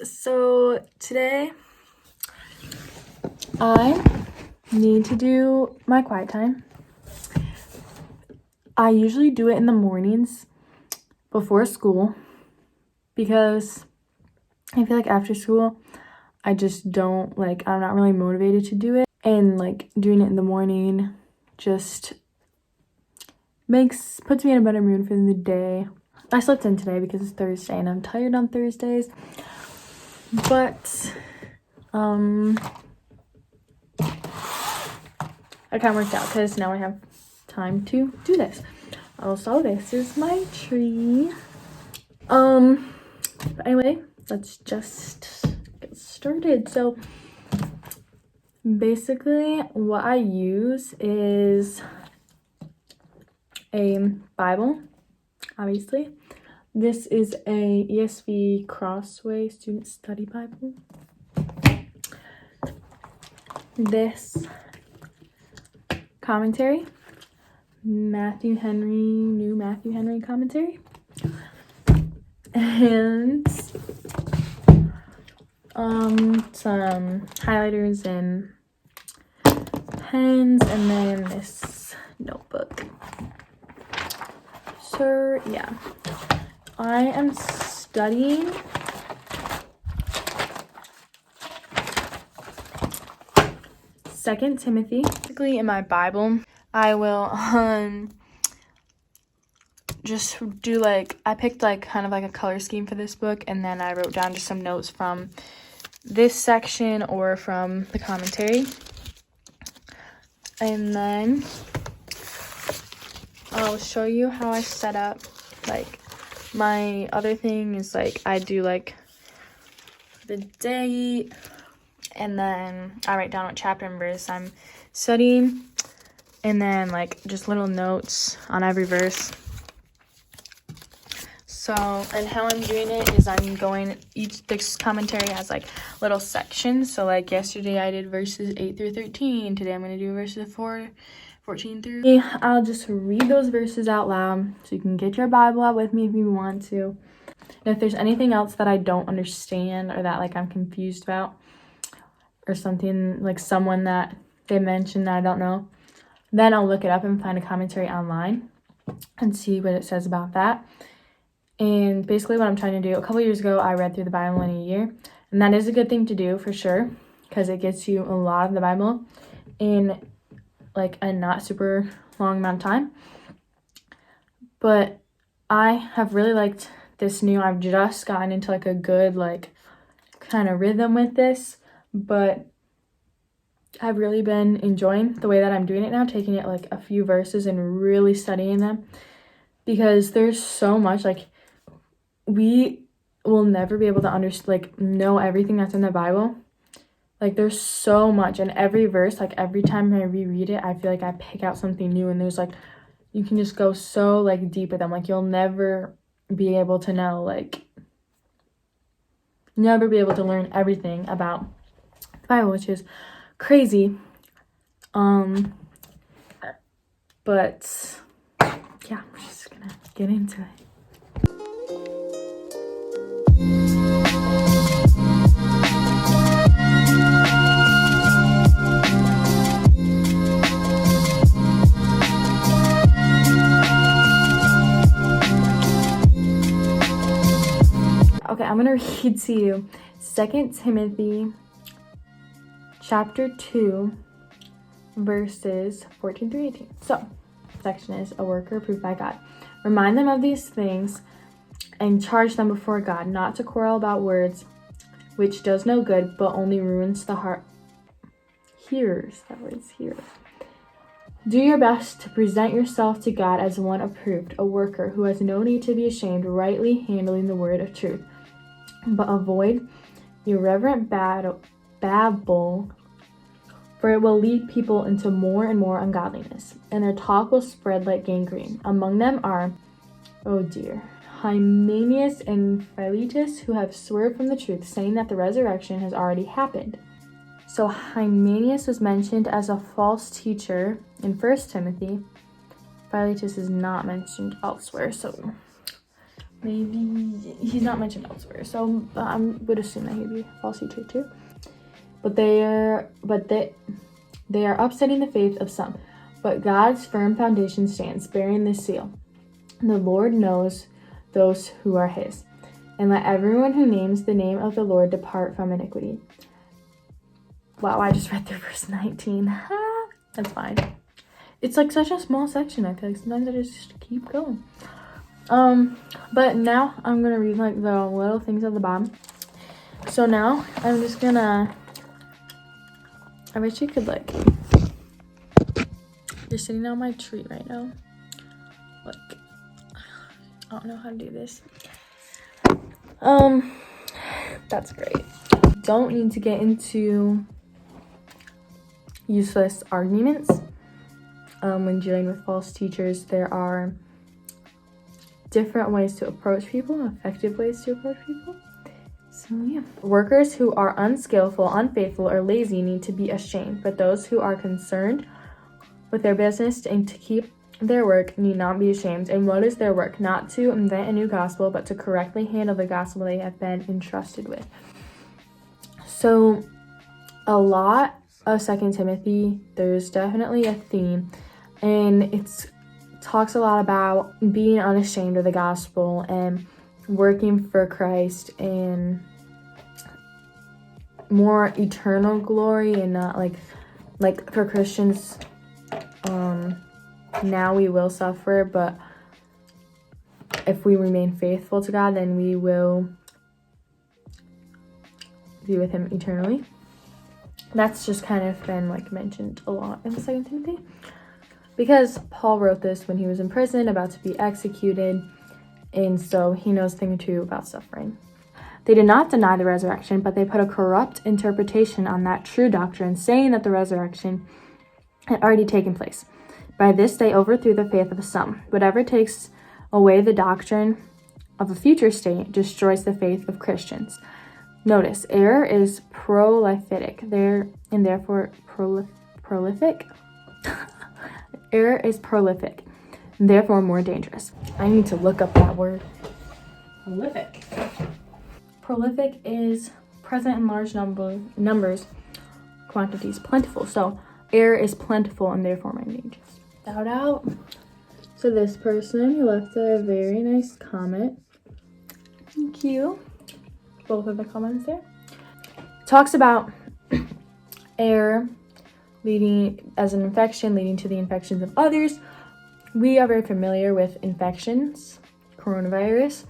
So today I need to do my quiet time. I usually do it in the mornings before school because I feel like after school I just don't I'm not really motivated to do it, and doing it in the morning just puts me in a better mood for the day. I slept in today because it's Thursday and I'm tired on Thursdays, but it kind of worked out because now I have time to do this. Also, this is my tree. But anyway, let's just get started. So basically what I use is a Bible, obviously. This is a ESV Crossway Student Study Bible. This commentary, New Matthew Henry commentary, and some highlighters and pens, and then this notebook. So yeah, I am studying Second Timothy. Basically, in my Bible, I will just do I picked kind of a color scheme for this book, and then I wrote down just some notes from this section or from the commentary. And then I'll show you how I set up. My other thing is I do the date, and then I write down what chapter and verse I'm studying, and then just little notes on every verse. So, and how I'm doing it is I'm going, this commentary has little sections. So yesterday I did verses 8 through 13. Today I'm going to do verses 14 through. I'll just read those verses out loud so you can get your Bible out with me if you want to. And if there's anything else that I don't understand or that I'm confused about, or something someone that they mentioned that I don't know, then I'll look it up and find a commentary online and see what it says about that. And basically what I'm trying to do, a couple years ago I read through the Bible in a year, and that is a good thing to do for sure because it gets you a lot of the Bible in a not super long amount of time. But I have really liked this I've just gotten into a good kind of rhythm with this, but I've really been enjoying the way that I'm doing it now, taking it a few verses and really studying them, because there's so much we will never be able to know everything that's in the Bible. There's so much, and every verse, every time I reread it, I feel I pick out something new, and there's you can just go so deep with them. You'll never be able to know never be able to learn everything about the Bible, which is crazy. But yeah, we're just gonna get into it. Okay, I'm gonna read to you 2 Timothy chapter 2 verses 14 through 18. So, section is a worker approved by God. Remind them of these things and charge them before God not to quarrel about words, which does no good but only ruins the heart. Hearers. Do your best to present yourself to God as one approved, a worker who has no need to be ashamed, rightly handling the word of truth. But avoid irreverent babble, for it will lead people into more and more ungodliness, and their talk will spread like gangrene. Among them are, Hymenaeus and Philetus, who have swerved from the truth, saying that the resurrection has already happened. So Hymenaeus was mentioned as a false teacher in 1 Timothy. Philetus is not mentioned elsewhere, so maybe he's not mentioned elsewhere, so I would assume that he'd be a false teacher too. But they are upsetting the faith of some. But God's firm foundation stands, bearing this seal. The Lord knows those who are his. And let everyone who names the name of the Lord depart from iniquity. Wow, I just read through verse 19. That's fine. It's like such a small section. I feel like sometimes I just keep going. But now I'm gonna read like the little things at the bottom. So now I'm just gonna, I wish you could like, you're sitting on my tree right now. Like, I don't know how to do this. That's great. Don't need to get into useless arguments. When dealing with false teachers, there are different ways to approach people, effective ways to approach people. So yeah. Workers who are unskillful, unfaithful, or lazy need to be ashamed, but those who are concerned with their business and to keep their work need not be ashamed. And what is their work? Not to invent a new gospel, but to correctly handle the gospel they have been entrusted with. So a lot of 2 Timothy, there's definitely a theme, and it talks a lot about being unashamed of the gospel and working for Christ and more eternal glory, and not like for Christians, now we will suffer, but if we remain faithful to God, then we will be with him eternally. That's just kind of been like mentioned a lot in 2 Timothy, because Paul wrote this when he was in prison about to be executed, and so he knows a thing or two about suffering. They did not deny the resurrection, but they put a corrupt interpretation on that true doctrine, saying that the resurrection had already taken place. By this they overthrew the faith of some. Whatever takes away the doctrine of a future state destroys the faith of Christians. Notice, error is prolific, and therefore prolific. Error is prolific, and therefore more dangerous. I need to look up that word. Prolific. Prolific is present in large numbers, quantities, plentiful. So error is plentiful and therefore more dangerous. Shout out to this person who left a very nice comment. Thank you. Both of the comments there. Talks about error leading as an infection, leading to the infections of others. We are very familiar with infections, coronavirus.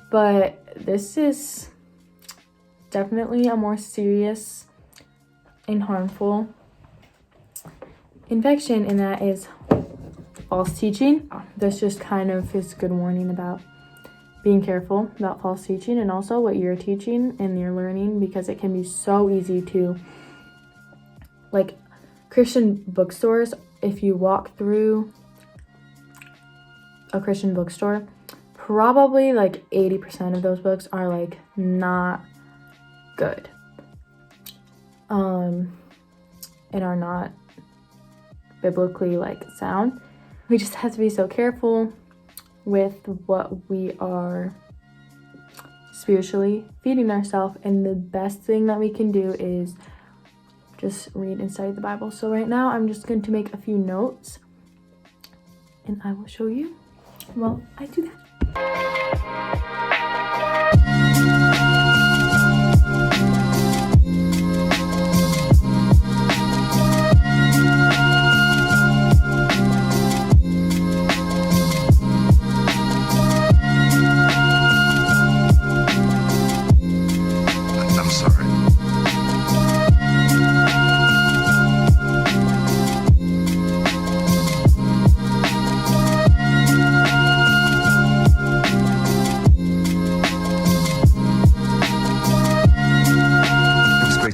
But this is definitely a more serious and harmful infection, and that is false teaching. This just kind of is good warning about being careful about false teaching, and also what you're teaching and you're learning, because it can be so easy to, like, Christian bookstores, if you walk through a Christian bookstore, probably like 80% of those books are like not good, and are not biblically like sound. We just have to be so careful with what we are spiritually feeding ourselves, and the best thing that we can do is just read and study the Bible. So right now I'm just going to make a few notes, and I will show you while I do that.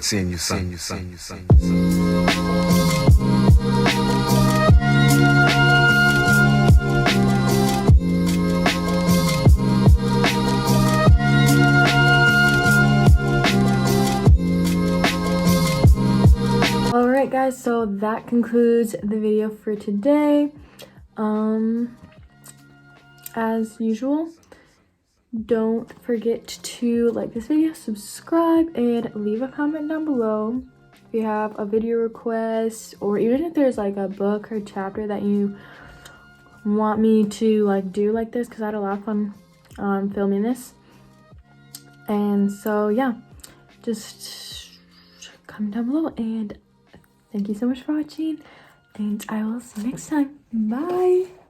Seeing you, son. Alright guys, so that concludes the video for today. as usual, don't forget to like this video, subscribe, and leave a comment down below if you have a video request, or even if there's like a book or chapter that you want me to like do like this, because I had a lot of fun filming this. And so yeah, just comment down below, and thank you so much for watching, and I will see you next time. Bye.